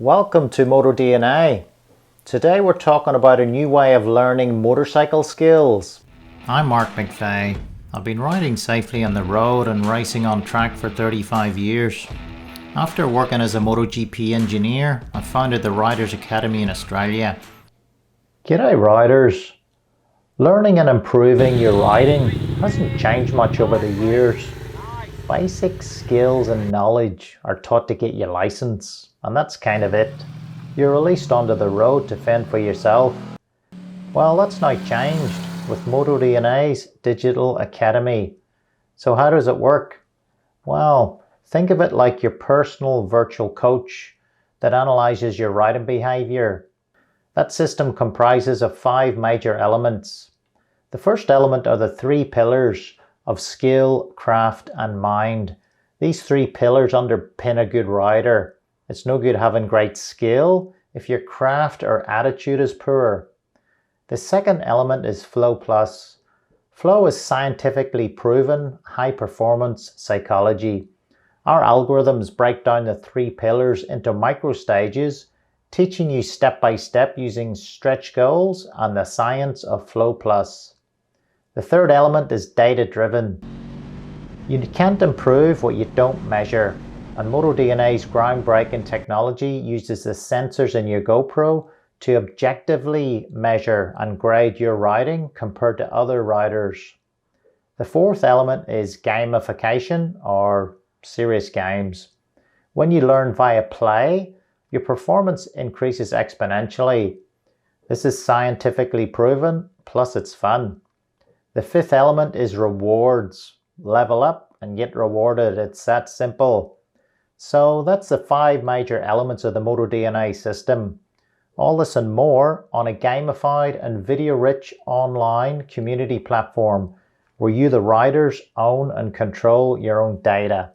Welcome to motoDNA. Today we're talking about a new way of learning motorcycle skills. I'm Mark McVeigh. I've been riding safely on the road and racing on track for 35 years. After working as a MotoGP engineer, I founded the Riders Academy in Australia. G'day riders. Learning and improving your riding hasn't changed much over the years. Basic skills and knowledge are taught to get your license, and that's kind of it. You're released onto the road to fend for yourself. Well, that's now changed with motoDNA's Digital Academy. So how does it work? Well, think of it like your personal virtual coach that analyzes your riding behaviour. That system comprises of 5 major elements. The first element are the 3 pillars of skill, craft and mind. These 3 pillars underpin a good rider. It's no good having great skill if your craft or attitude is poor. The second element is Flow Plus. Flow is scientifically proven high performance psychology. Our algorithms break down the 3 pillars into micro stages, teaching you step by step using stretch goals and the science of Flow Plus. The third element is data-driven. You can't improve what you don't measure, and motoDNA's groundbreaking technology uses the sensors in your GoPro to objectively measure and grade your riding compared to other riders. The fourth element is gamification, or serious games. When you learn via play, your performance increases exponentially. This is scientifically proven, plus it's fun. The fifth element is rewards. Level up and get rewarded. It's that simple. So that's the 5 major elements of the motoDNA system. All this and more on a gamified and video-rich online community platform where you, the riders, own and control your own data.